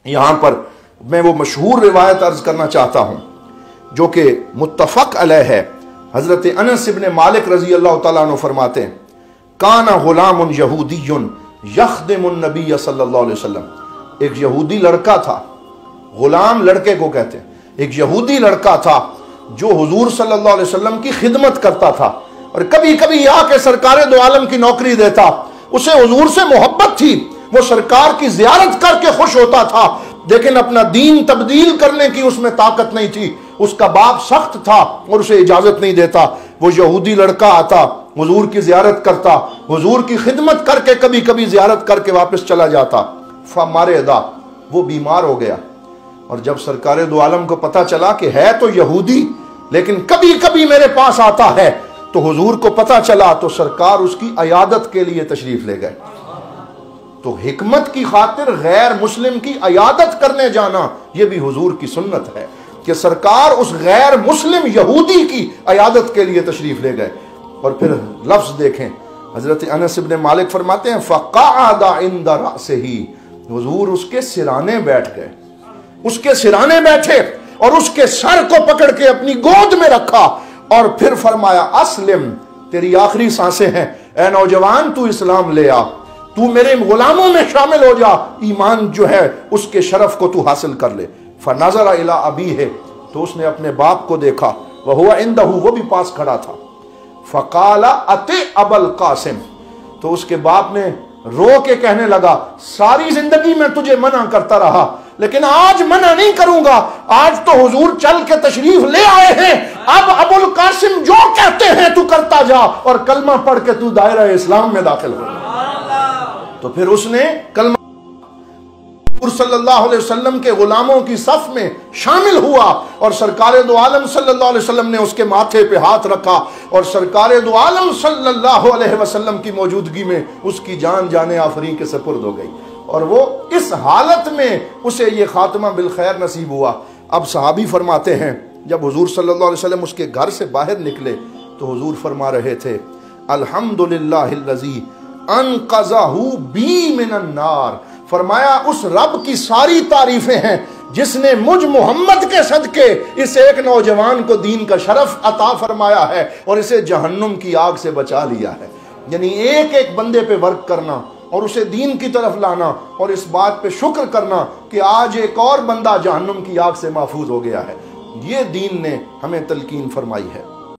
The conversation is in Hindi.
यहाँ पर मैं वो मशहूर रिवायत अर्ज करना चाहता हूँ जो कि मुत्तफ़क़ अलैह है। हज़रत अनस इब्न मालिक रज़ी अल्लाह तआला अन्हु फरमाते हैं, काना गुलामुन यहूदियुन यख़दिमुन नबी सल्लल्लाहु अलैहि वसल्लम। एक यहूदी लड़का था, गुलाम लड़के को कहते हैं, एक यहूदी लड़का था जो हुजूर सल्लल्लाहु अलैहि वसल्लम की खिदमत करता था और कभी कभी आके सरकार दो आलम की नौकरी देता। उसे हुजूर से मोहब्बत थी, वो सरकार की ज़ियारत करके खुश होता था, लेकिन अपना दीन तब्दील करने की उसमें ताकत नहीं थी। उसका बाप सख्त था और उसे इजाजत नहीं देता। वो यहूदी लड़का आता, हुजूर की ज़ियारत करता, हुजूर की खिदमत करके कभी कभी ज़ियारत करके वापस चला जाता। फमारे अदा वो बीमार हो गया और जब सरकार दो आलम को पता चला कि है तो यहूदी लेकिन कभी कभी मेरे पास आता है, तो हुजूर को पता चला तो सरकार उसकी अयादत के लिए तशरीफ ले गए। तो हिकमत की खातिर गैर मुस्लिम की अयादत करने जाना यह भी हुजूर की सुन्नत है कि सरकार उस गैर मुस्लिम यहूदी की अयादत के लिए तशरीफ ले गए। और फिर लफ्ज देखें, हजरत अनस इब्न मालिक फरमाते हैं, फ़क़अदा इंद रअसिही, हुजूर उसके सिराने बैठ गए, उसके सिराने बैठे और उसके सर को पकड़ के अपनी गोद में रखा और फिर फरमाया, अस्लिम, तेरी आखिरी सांसें हैं, ए नौजवान तू इस्लाम ले आ, तू मेरे गुलामों में शामिल हो जा, ईमान जो है उसके शरफ को तू हासिल कर ले। फनज़र इला अबी है, तो उसने अपने बाप को देखा, वह हुआ इंदहू, वो भी पास खड़ा था। फ़क़ाला अते अबल कासिम, तो उसके बाप ने रो के कहने लगा, सारी जिंदगी मैं तुझे मना करता रहा लेकिन आज मना नहीं करूंगा, आज तो हुजूर चल के तशरीफ ले आए हैं, अब अबुल कासिम जो कहते हैं तू करता जा और कलमा पढ़ के तू दायरा इस्लाम में दाखिल हो। तो फिर उसने कलमा सल्लल्लाहु अलैहि वसल्लम के गुलामों की सफ में शामिल हुआ और सरकार दो आलम सल्लल्लाहु अलैहि वसल्लम ने उसके माथे पे हाथ रखा और सरकार दो आलम सल्लल्लाहु अलैहि वसल्लम की मौजूदगी में उसकी जान जाने आफरीन के सपुर्द हो गई और वो इस हालत में उसे ये खात्मा बिल खैर नसीब हुआ। अब सहाबी फरमाते हैं, जब हुजूर सल्लल्लाहु अलैहि वसल्लम उसके घर से बाहर निकले तो हुजूर फरमा रहे थे, अल्हम्दुलिल्लाहिल्लज़ी अनक़ज़हू बी मिनन नार, फरमाया उस रब की सारी तारीफें हैं जिसने मुझ मोहम्मद के सदके इस एक नौजवान को दीन का शरफ अता फरमाया है और इसे जहन्नुम की आग से बचा लिया है। यानी एक एक बंदे पे वर्क करना और उसे दीन की तरफ लाना और इस बात पे शुक्र करना कि आज एक और बंदा जहन्नुम की आग से महफूज हो गया है, ये दीन ने हमें तलकीन फरमाई है।